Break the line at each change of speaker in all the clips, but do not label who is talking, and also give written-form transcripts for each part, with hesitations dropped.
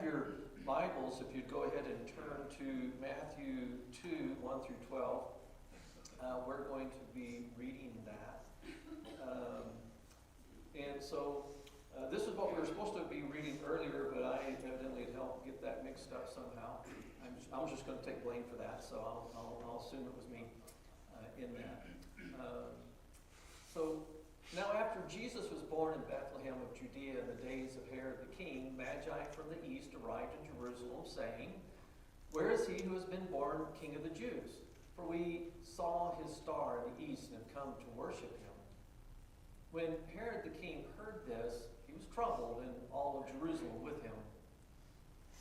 have your Bibles, if you'd go ahead and turn to Matthew 2, 1 through 12, we're going to be reading that. And so this is what we were supposed to be reading earlier, but I evidently had helped get that mixed up somehow. I'm just going to take blame for that, so I'll assume it was me in that. So now after Jesus was born in Bethlehem of Judea in the days of Herod the king, Magi from the east arrived in Jerusalem, saying, "Where is he who has been born King of the Jews? For we saw his star in the east and have come to worship him." When Herod the king heard this, he was troubled, and all of Jerusalem with him.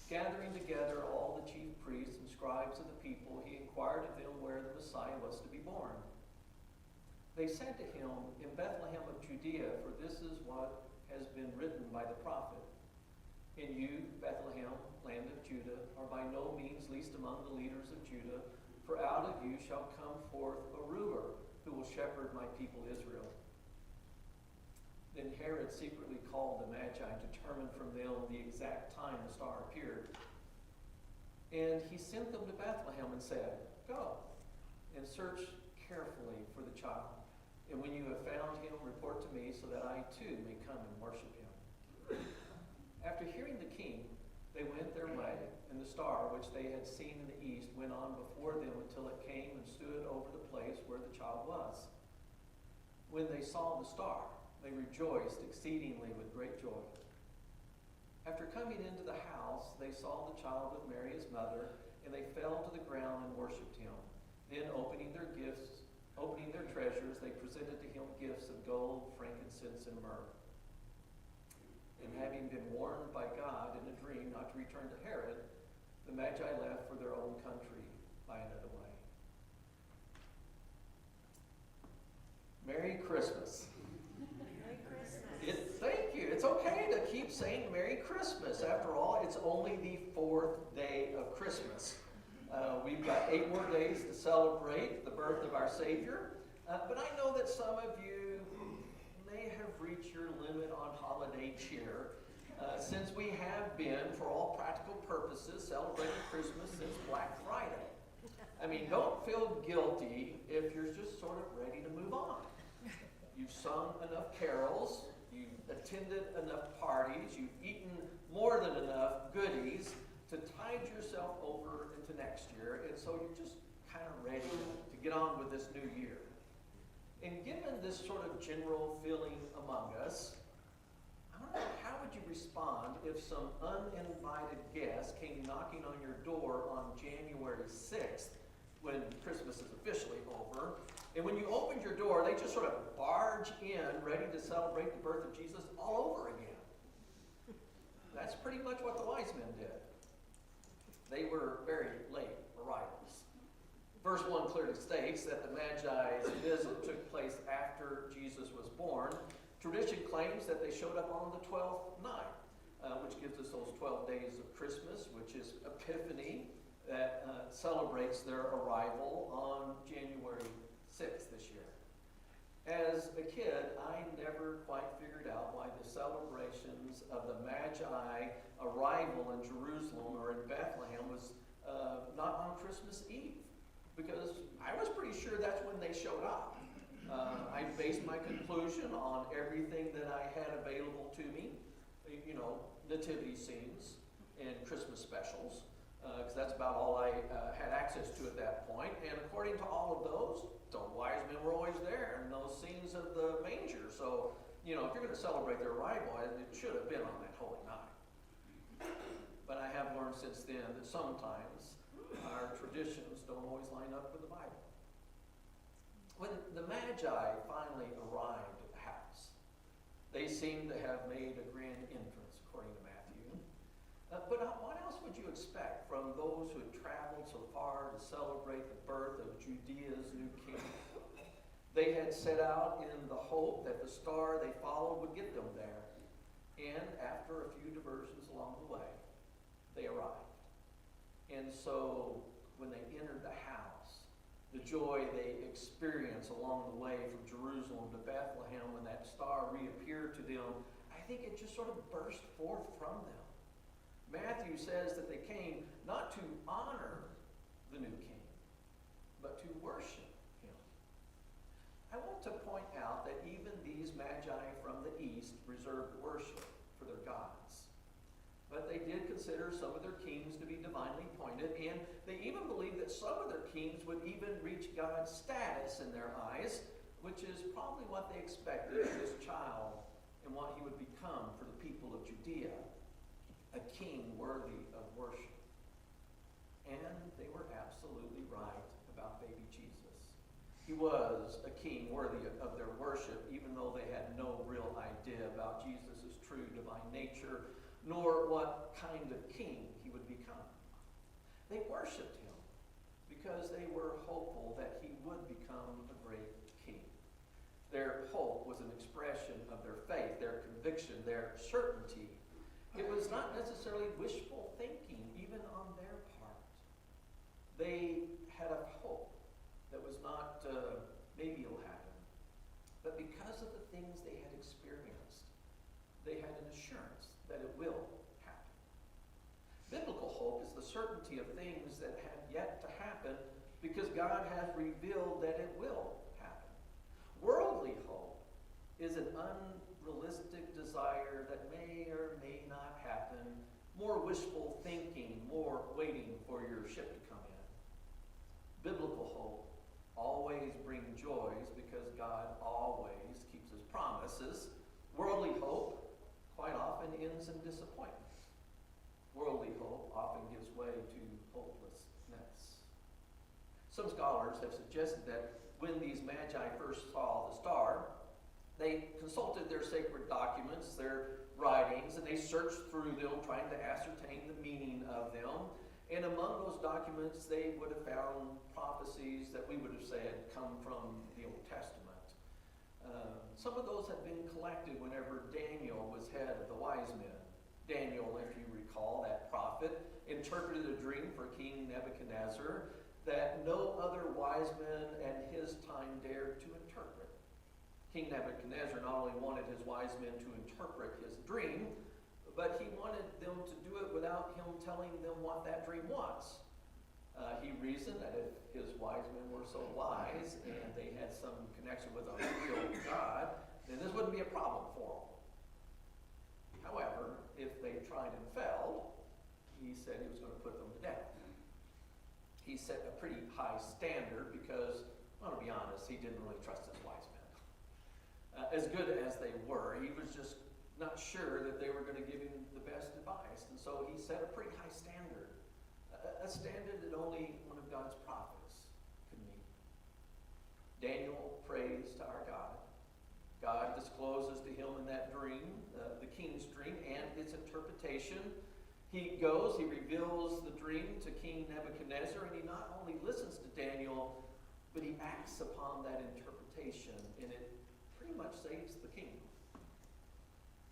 Gathering together all the chief priests and scribes of the people, he inquired of them where the Messiah was to be born. They said to him, "In Bethlehem of Judea, for this is what has been written by the prophet. And you, Bethlehem, land of Judah, are by no means least among the leaders of Judah, for out of you shall come forth a ruler who will shepherd my people Israel." Then Herod secretly called the Magi and determined from them the exact time the star appeared. And he sent them to Bethlehem and said, "Go and search carefully for the child. And when you have found him, report to me so that I too may come and worship him." After hearing the king, they went their way, and the star, which they had seen in the east, went on before them until it came and stood over the place where the child was. When they saw the star, they rejoiced exceedingly with great joy. After coming into the house, they saw the child with Mary his mother, and they fell to the ground and worshipped him. Then opening their treasures, they presented to him gifts of gold, frankincense, and myrrh. And having been warned by God in a dream not to return to Herod, the Magi left for their own country by another way. Merry Christmas.
Merry Christmas.
Thank you. It's okay to keep saying Merry Christmas. After all, it's only the fourth day of Christmas. We've got 8 more days to celebrate the birth of our Savior. But I know that some of you may have reached your limit on holiday cheer, since we have been, for all practical purposes, celebrating Christmas since Black Friday. I mean, don't feel guilty if you're just sort of ready to move on. You've sung enough carols, you've attended enough parties, you've eaten more than enough goodies to tide yourself over into next year, and so you're just kind of ready to get on with this new year. And given this sort of general feeling among us, I don't know, how would you respond if some uninvited guests came knocking on your door on January 6th, when Christmas is officially over, and when you opened your door, they just sort of barge in, ready to celebrate the birth of Jesus all over again? That's pretty much what the wise men did. They were very late arrivals. Verse 1 clearly states that the Magi's visit took place after Jesus was born. Tradition claims that they showed up on the 12th night, which gives us those 12 days of Christmas, which is Epiphany, that celebrates their arrival on January 6th this year. As a kid, I never quite figured out why the celebrations of the Magi arrival in Jerusalem or in Bethlehem was not on Christmas Eve, because I was pretty sure that's when they showed up. I based my conclusion on everything that I had available to me, nativity scenes and Christmas specials, because that's about all I had access to at that point. And according to all of those, the wise men were always there in those scenes of the manger. So, if you're going to celebrate their arrival, it should have been on that holy night. But I have learned since then that sometimes our traditions don't always line up with the Bible. When the Magi finally arrived at the house, they seem to have made a grand entrance, according to Matthew. But what else would you expect from those who had traveled so far to celebrate the birth of Judea's new king? They had set out in the hope that the star they followed would get them there. And after a few diversions along the way, they arrived. And so when they entered the house, the joy they experienced along the way from Jerusalem to Bethlehem when that star reappeared to them, I think it just sort of burst forth from them. Matthew says that they came not to honor the new king, but to worship him. I want to point out that even these Magi from the east reserved worship for their gods. But they did consider some of their kings to be divinely appointed, and they even believed that some of their kings would even reach God's status in their eyes, which is probably what they expected of this child and what he would become for the people of Judea, a king worthy of worship. And they were absolutely right about baby Jesus. He was a king worthy of their worship, even though they had no real idea about Jesus' true divine nature, nor what kind of king he would become. They worshipped him because they were hopeful that he would become a great king. Their hope was an expression of their faith, their conviction, their certainty. It was not necessarily wishful thinking, even on their part. They had a hope that was not, maybe it'll happen, but because of the things they had experienced, they had an assurance that it will happen. Biblical hope is the certainty of things that have yet to happen because God has revealed that it will happen. Worldly hope is an unrealistic desire that may or may not happen, more wishful thinking, more waiting for your ship to come in. Biblical hope always brings joys because God always keeps his promises. Worldly hope quite often ends in disappointment. Worldly hope often gives way to hopelessness. Some scholars have suggested that when these Magi first saw the star, they consulted their sacred documents, their writings, and they searched through them, trying to ascertain the meaning of them. And among those documents, they would have found prophecies that we would have said come from the Old Testament. Some of those had been collected whenever Daniel was head of the wise men. Daniel, if you recall, that prophet, interpreted a dream for King Nebuchadnezzar that no other wise men at his time dared to interpret. King Nebuchadnezzar not only wanted his wise men to interpret his dream, but he wanted them to do it without him telling them what that dream was. He reasoned that if his wise men were so wise and they had some connection with a real God, then this wouldn't be a problem for them. However, if they tried and failed, he said he was going to put them to death. He set a pretty high standard because, well, to be honest, he didn't really trust his wise men. As good as they were, he was just not sure that they were going to give him the best advice. And so he set a pretty high standard. A standard that only one of God's prophets could meet. Daniel prays to our God. God discloses to him in that dream, the king's dream, and its interpretation. He goes, he reveals the dream to King Nebuchadnezzar, and he not only listens to Daniel, but he acts upon that interpretation, and it pretty much saves the kingdom.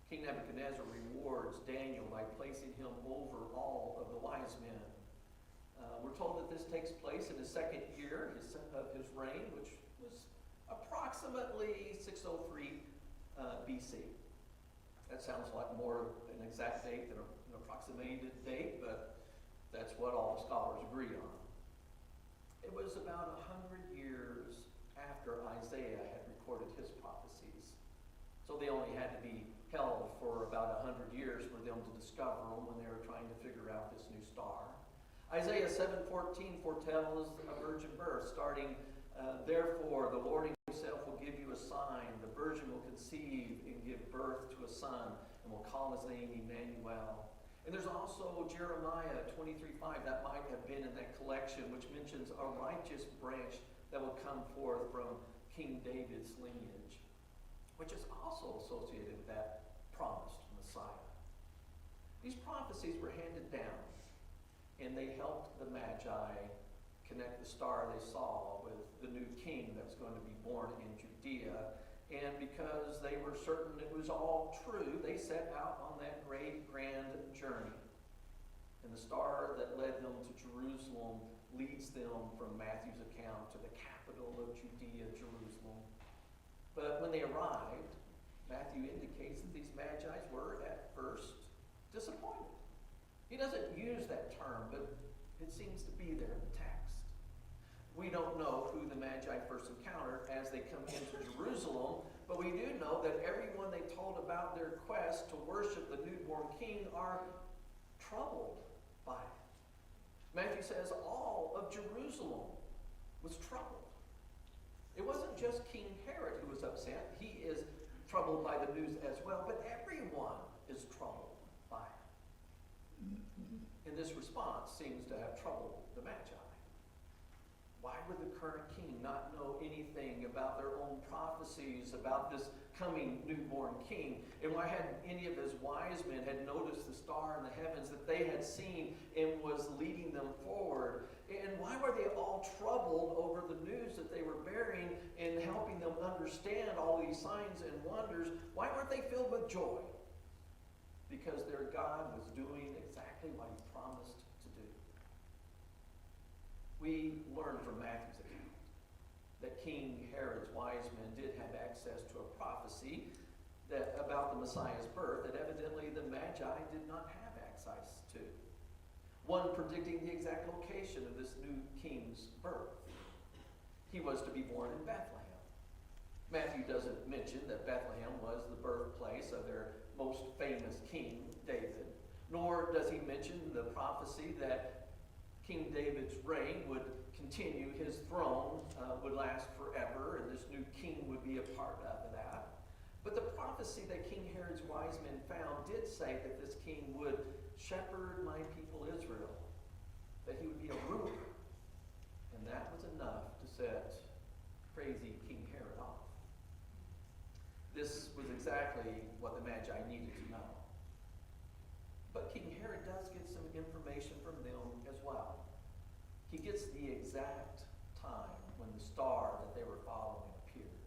King Nebuchadnezzar rewards Daniel by placing him over all of the wise men. We're told that this takes place in the second year of his reign, which was approximately 603 BC. That sounds like more an exact date than an approximated date, but that's what all the scholars agree on. It was about 100 years after Isaiah had recorded his prophecies. So they only had to be held for about 100 years for them to discover them when they were trying to figure out this new star. Isaiah 7:14 foretells a virgin birth, starting, therefore the Lord himself will give you a sign. The virgin will conceive and give birth to a son, and will call his name Emmanuel. And there's also Jeremiah 23:5, that might have been in that collection, which mentions a righteous branch that will come forth from King David's lineage, which is also associated with that promised Messiah. These prophecies were handed down, and they helped the Magi connect the star they saw with the new king that was going to be born in Judea. And because they were certain it was all true, they set out on that great grand journey. And the star that led them to Jerusalem leads them from Matthew's account to the capital of Judea, Jerusalem. But when they arrived, Matthew indicates that these Magi were at first disappointed. He doesn't that term, but it seems to be there in the text. We don't know who the Magi first encountered as they come into Jerusalem, but we do know that everyone they told about their quest to worship the newborn king are troubled by it. Matthew says all of Jerusalem was troubled. It wasn't just King Herod who was upset. He is troubled by the news as well, but everyone is troubled by it. And this response seems to have troubled the Magi. Why would the current king not know anything about their own prophecies about this coming newborn king? And why hadn't any of his wise men had noticed the star in the heavens that they had seen and was leading them forward? And why were they all troubled over the news that they were bearing and helping them understand all these signs and wonders? Why weren't they filled with joy? Because their God was doing exactly what he promised to do. We learn from Matthew's account that King Herod's wise men did have access to a prophecy about the Messiah's birth that evidently the Magi did not have access to. One predicting the exact location of this new king's birth. He was to be born in Bethlehem. Matthew doesn't mention that Bethlehem was the birthplace of their most famous king, David, nor does he mention the prophecy that King David's reign would continue, his throne would last forever, and this new king would be a part of that. But the prophecy that King Herod's wise men found did say that this king would shepherd my people Israel, that he would be a ruler. And that was enough to set crazy King Herod off. This was exactly what the Magi needed to know. But King Herod does get some information from them as well. He gets the exact time when the star that they were following appeared.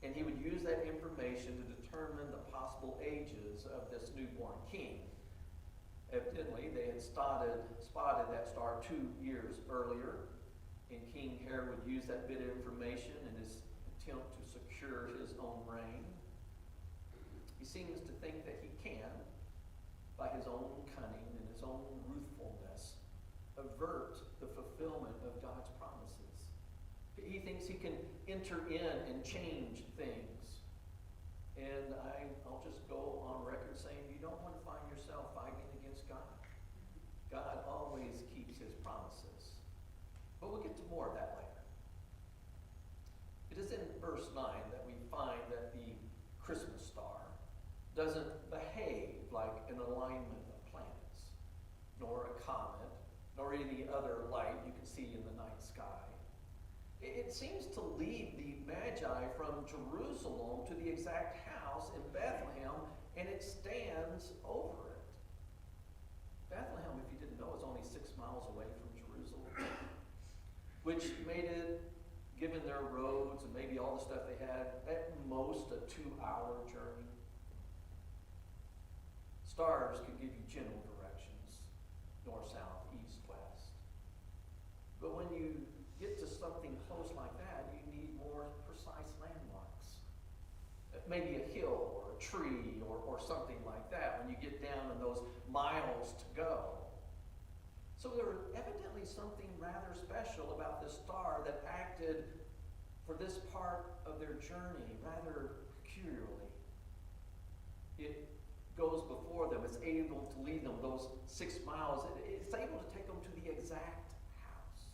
And he would use that information to determine the possible ages of this newborn king. Evidently, they had spotted that star 2 years earlier, and King Herod would use that bit of information in his attempt to secure his own reign. He seems to think that he can, by his own cunning and his own ruthfulness, avert the fulfillment of God's promises. He thinks he can enter in and change things. And I'll just go on record saying you don't want to find yourself fighting against God. God always keeps his promises. But we'll get to more of that later. It is in verse 9 that we find that the Christmas star doesn't behave like an alignment of planets, nor a comet, nor any other light you can see in the night sky. It seems to lead the Magi from Jerusalem to the exact house in Bethlehem, and it stands over it. Bethlehem, if you didn't know, is only 6 miles away from Jerusalem, which made it, given their roads and maybe all the stuff they had, at most a 2-hour journey. Stars can give you general directions, north, south, east, west. But when you get to something close like that, you need more precise landmarks. Maybe a hill or a tree or something like that when you get down in those miles to go. So there was evidently something rather special about this star that acted for this part of their journey rather peculiarly. It goes before them. It's able to lead them those 6 miles. It's able to take them to the exact house.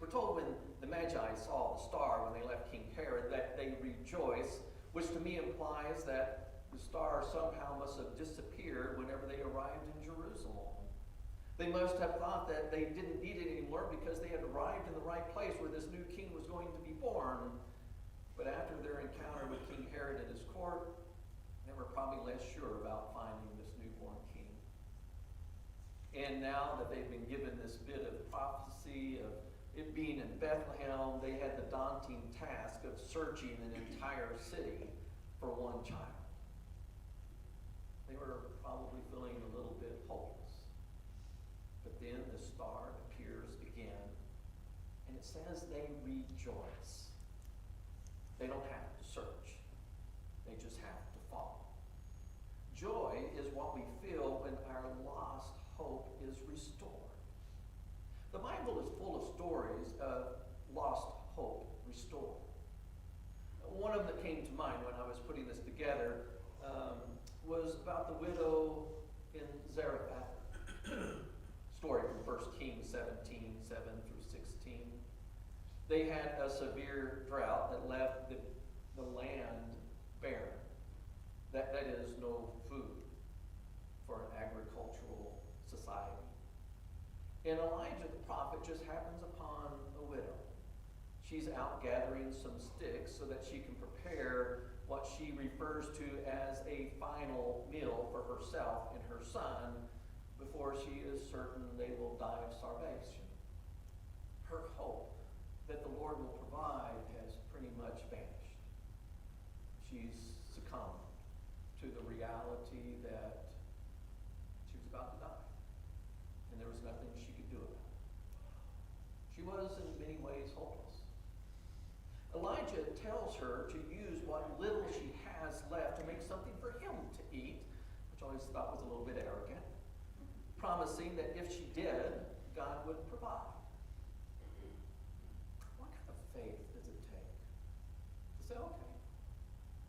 We're told when the Magi saw the star when they left King Herod that they rejoiced, which to me implies that the star somehow must have disappeared whenever they arrived in Jerusalem. They must have thought that they didn't need it anymore because they had arrived in the right place where this new king was going to be born. But after their encounter with King Herod and his court, they were probably less sure about finding this newborn king. And now that they've been given this bit of prophecy of it being in Bethlehem, they had the daunting task of searching an entire city for one child. They were probably feeling a little bit hopeless. But then the star appears again, and it says they rejoice. They don't have to search. They just have to follow. Joy is what we feel when our hope is restored. The Bible is full of stories of lost hope restored. One of them that came to mind when I was putting this together was about the widow in Zarephath. Story from 1 Kings 17, 7 through 16. They had a severe drought that left the land barren. That is no food for an agricultural society. And Elijah the prophet just happens upon a widow. She's out gathering some sticks so that she can prepare what she refers to as a final meal for herself and her son before she is certain they will die of starvation. Her hope that the Lord will provide has pretty much vanished. She's succumbed to the reality that she was about to die, and there was nothing she could do about it. She was in many ways hopeless. Elijah tells her to use what little she has left to make something for him to eat, which I always thought was a little bit arrogant, promising that if she did, God would provide. What kind of faith does it take to say, okay,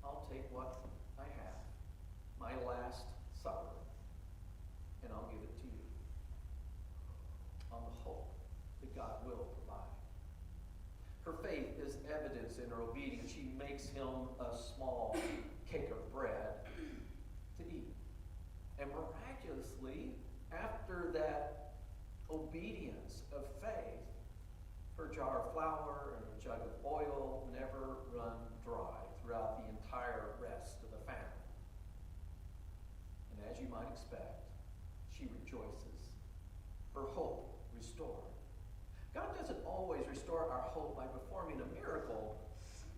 I'll take what I have, my last supper, and I'll give it to you, on the hope that God will provide. Her faith is evidence in her obedience. She makes him a small cake of bread to eat. And miraculously, after that obedience of faith, her jar of flour and her jug of oil never run dry throughout the entire rest of the famine. And as you might expect, she rejoices. Her hope restored. God doesn't always restore our hope by performing a miracle,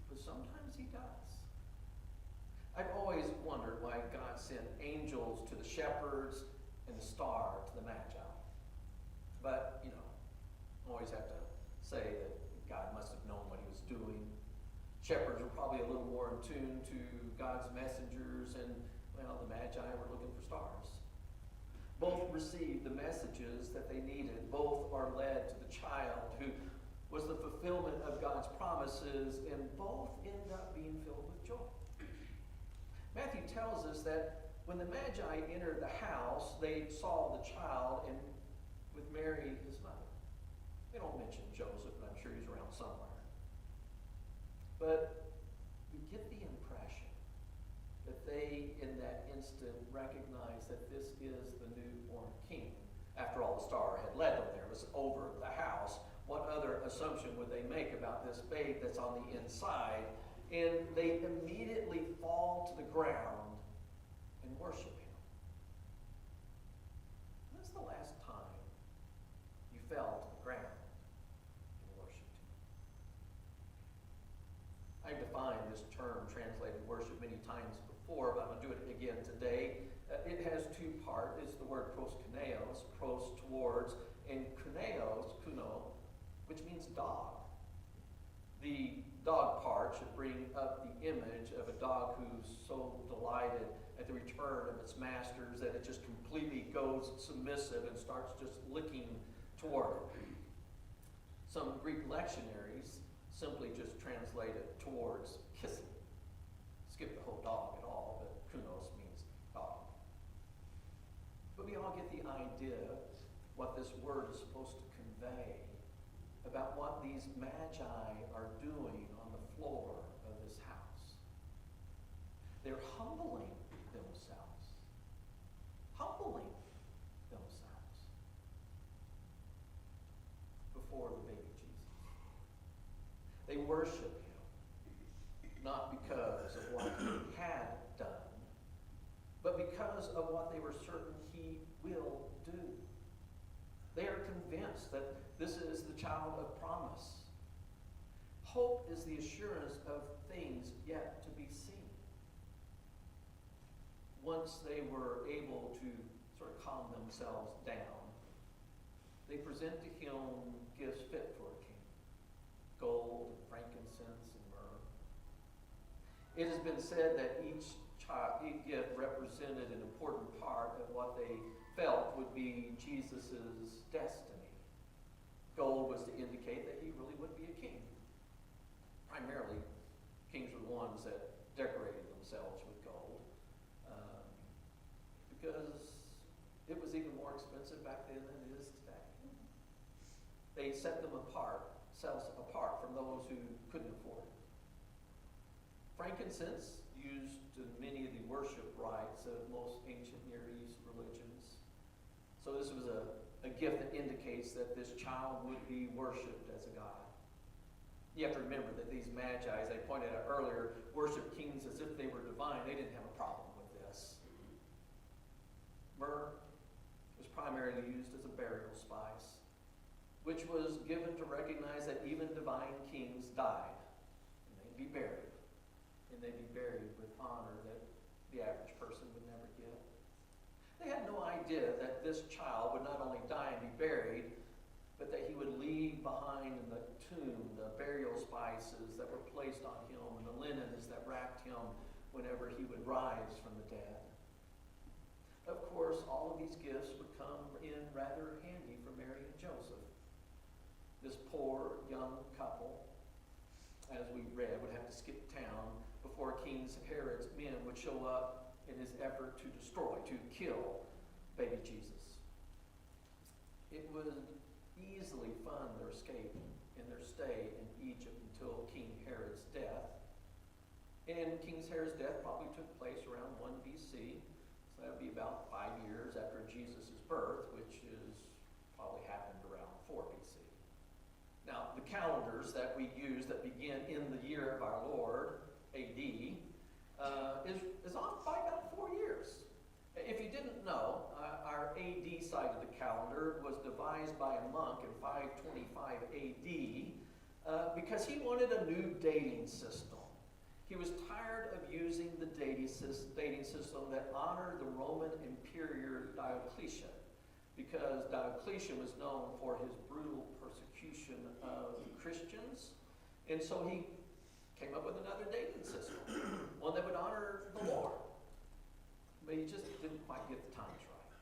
but sometimes he does. I've always wondered why God sent angels to the shepherds and the star to the Magi. But, I always have to say that God must have known what he was doing. Shepherds were probably a little more in tune to God's messengers, and, the Magi were looking for stars. Both received the messages that they needed. Both are led to the child who was the fulfillment of God's promises, and both end up being filled with joy. Matthew tells us that when the Magi entered the house, they saw the child and with Mary, his mother. They don't mention Joseph, but I'm sure he's around somewhere. But we get the impression that they, in that instant, recognize that this is the newborn king. After all, the star had led them there. It was over the house. What other assumption would they make about this babe that's on the inside? And they immediately fall to the ground and worship him. When's the last time you fell to the ground and worshipped him? I've defined this term, translated worship, many times before, but I'm going to do it again today. It has two parts. It's the word proskuneos, pros towards, and kuneos, kuno, which means dog. The dog part should bring up the image of a dog who's so delighted at the return of its masters that it just completely goes submissive and starts just licking toward it. Some Greek lectionaries simply just translate it towards kissing. Skip the whole dog at all, but kunos means dog. But we all get the idea what this word is supposed to convey about what these magi are doing on the floor of this house. They're humbling themselves. Humbling themselves before the baby Jesus. They worship him, not because of what he had done, but because of what they were certain he will do. They are convinced that this is the child of promise. Hope is the assurance of things yet to be seen. Once they were able to sort of calm themselves down, they present to him gifts fit for a king: gold, frankincense, and myrrh. It has been said that each gift represented an important part of what they felt would be Jesus' destiny. Gold was to indicate that he really would be a king. Primarily, kings were the ones that decorated themselves with gold, because it was even more expensive back then than it is today. They set themselves apart from those who couldn't afford it. Frankincense, used in many of the worship rites of most ancient Near East religions. So this was a gift that indicates that this child would be worshipped as a god. You have to remember that these Magi, as I pointed out earlier, worshiped kings as if they were divine. They didn't have a problem with this. Myrrh was primarily used as a burial spice, which was given to recognize that even divine kings died, and they'd be buried. And they'd be buried with honor that the average person would never get. They had no idea that this child would not only die and be buried, but that he would leave behind in the tomb the burial spices that were placed on him and the linens that wrapped him whenever he would rise from the dead. Of course, all of these gifts would come in rather handy for Mary and Joseph. This poor young couple, as we read, would have to skip town before King Herod's men would show up in his effort to destroy, to kill baby Jesus. It would easily fund their escape and their stay in Egypt until King Herod's death. And King Herod's death probably took place around 1 BC. So that would be about 5 years after Jesus' birth, which is probably happened around 4 BC. Now, the calendars that we use that begin in the year of our Lord, AD, is off by about 4 years. If you didn't know, our AD side of the calendar was devised by a monk in 525 AD because he wanted a new dating system. He was tired of using the dating system that honored the Roman Emperor Diocletian, because Diocletian was known for his brutal persecution of Christians. And so he came up with another dating system, one that would honor the Lord. But he just didn't quite get the times right.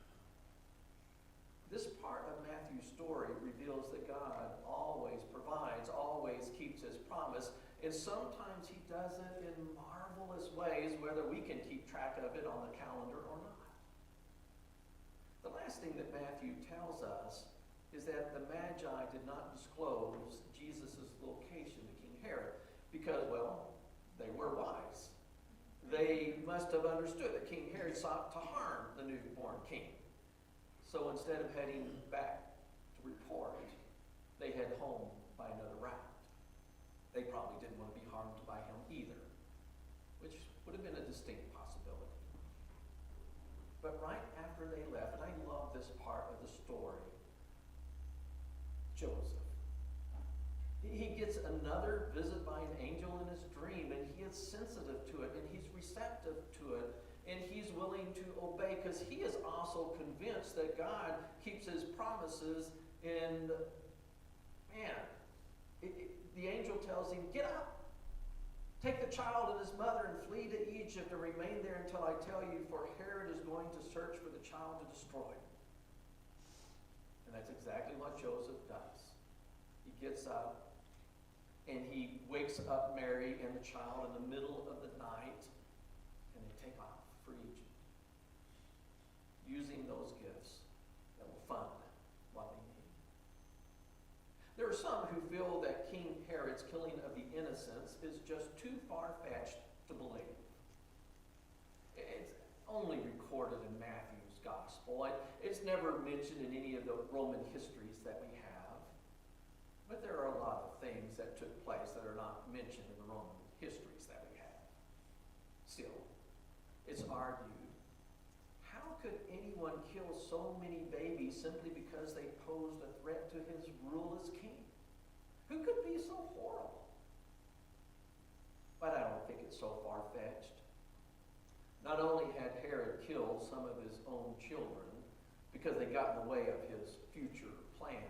This part of Matthew's story reveals that God always provides, always keeps his promise, and sometimes he does it in marvelous ways, whether we can keep track of it on the calendar or not. The last thing that Matthew tells us is that the Magi did not disclose Jesus' location to King Herod because, well, they were wise. They must have understood that King Herod sought to harm the newborn king. So instead of heading back to report, they head home by another route. They probably didn't want to be harmed by him either, which would have been a distinct possibility. But right after they left, and I love this part of the story, Joseph. He gets another visit by an angel in his dream, and he is sensitive to it, and he's receptive to it, and he's willing to obey because he is also convinced that God keeps his promises. And man, the angel tells him, "Get up, take the child and his mother and flee to Egypt and remain there until I tell you, for Herod is going to search for the child to destroy him." And that's exactly what Joseph does. He gets up and he wakes up Mary and the child in the middle of the night, and they take off for Egypt, using those gifts that will fund what they need. There are some who feel that King Herod's killing of the innocents is just too far-fetched to believe. It's only recorded in Matthew's gospel. It's never mentioned in any of the Roman histories that we have. But there are a lot of things that took place that are not mentioned in the Roman histories that we have. Still, it's argued, how could anyone kill so many babies simply because they posed a threat to his rule as king? Who could be so horrible? But I don't think it's so far-fetched. Not only had Herod killed some of his own children because they got in the way of his future plans,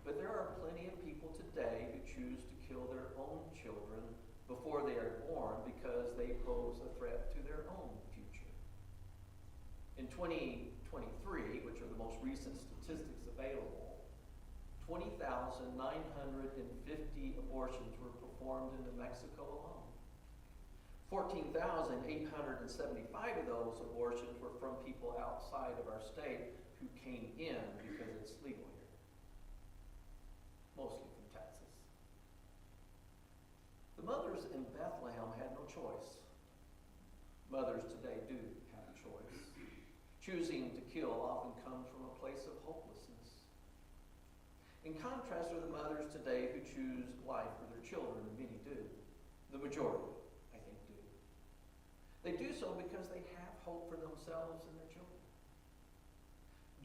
but there are plenty of people today who choose to kill their own children before they are born because they pose a threat to their own future. In 2023, which are the most recent statistics available, 20,950 abortions were performed in New Mexico alone. 14,875 of those abortions were from people outside of our state who came in because it's legal here, mostly from Texas. The mothers in Bethlehem had no choice. Mothers today do have a choice. Choosing to kill often comes from a place of hopelessness. In contrast are the mothers today who choose life for their children, and many do. The majority, I think, do. They do so because they have hope for themselves and their children.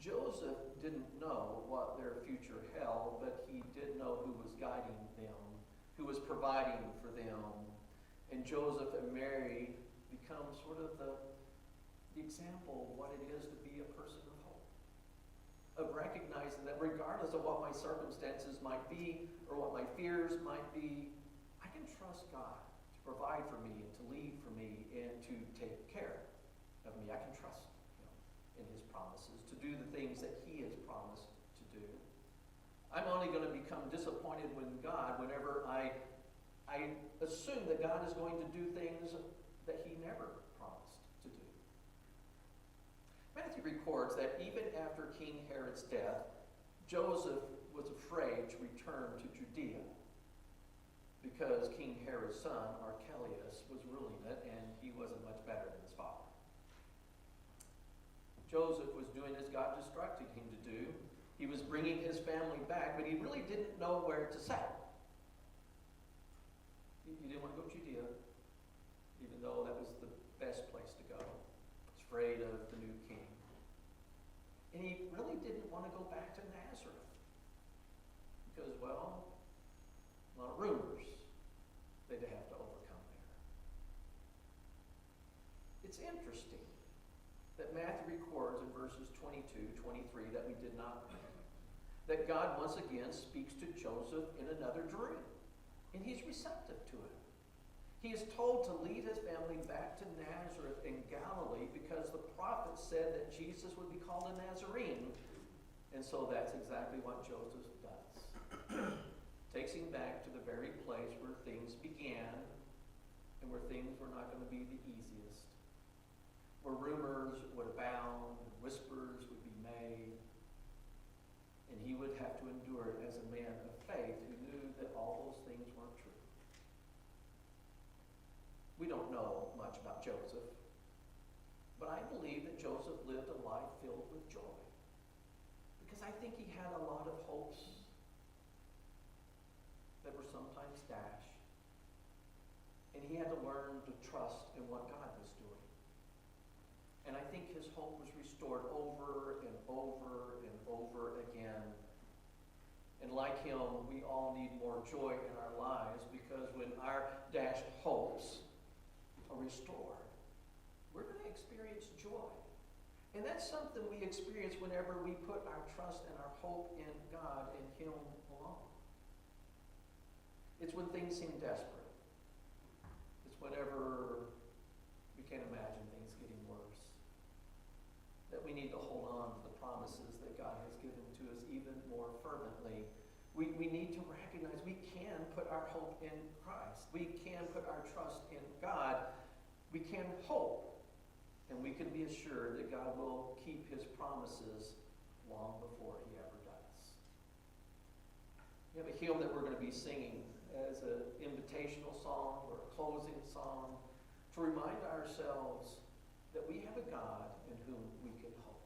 Joseph didn't know what their future held, but he did know who was guiding them, who was providing for them. And Joseph and Mary become sort of the example of what it is to be a person of hope. Of recognizing that regardless of what my circumstances might be or what my fears might be, I can trust God to provide for me and to lead for me and to take care of me. I can trust Him in His promises to do the things that He has promised to do. I'm only going to become disappointed with God whenever I assume that God is going to do things that He never promised to do. Matthew records that even after King Herod's death, Joseph was afraid to return to Judea because King Herod's son, Archelaus, was ruling it, and he wasn't much better than his father. Joseph was doing as God instructed him to do. He was bringing his family back, but he really didn't know where to settle. He didn't want to go to Judea, even though that was the best place to go. He was afraid of the new king. And he really didn't want to go back to Nazareth because, well, a lot of rumors they'd have to overcome there. It's interesting that Matthew records in verses 22, 23 that we did not read, that God once again speaks to Joseph in another dream, and he's receptive to it. He is told to lead his family back to Nazareth in Galilee because the prophet said that Jesus would be called a Nazarene, and so that's exactly what Joseph does. Takes him back to the very place where things began and where things were not going to be the easiest, where rumors would abound, and whispers would be made, and he would have to endure it as a man of faith who knew that all those things weren't true. We don't know much about Joseph, but I believe that Joseph lived a life filled with joy, because I think he had a lot of hopes that were sometimes dashed, and he had to learn to trust in what God was doing. And I think his hope was restored over and over and over again. And like him, we all need more joy in our lives, because when our dashed hopes are restored, we're going to experience joy. And that's something we experience whenever we put our trust and our hope in God and Him alone. It's when things seem desperate. It's whenever we can't imagine things getting worse, that we need to hold on to the promises that God has given to us even more fervently. We need to recognize we can put our hope in Christ. We can put our trust in God. We can hope, and we can be assured that God will keep His promises long before He ever does. We have a hymn that we're going to be singing as an invitational song or a closing song to remind ourselves that we have a God in whom we can hope.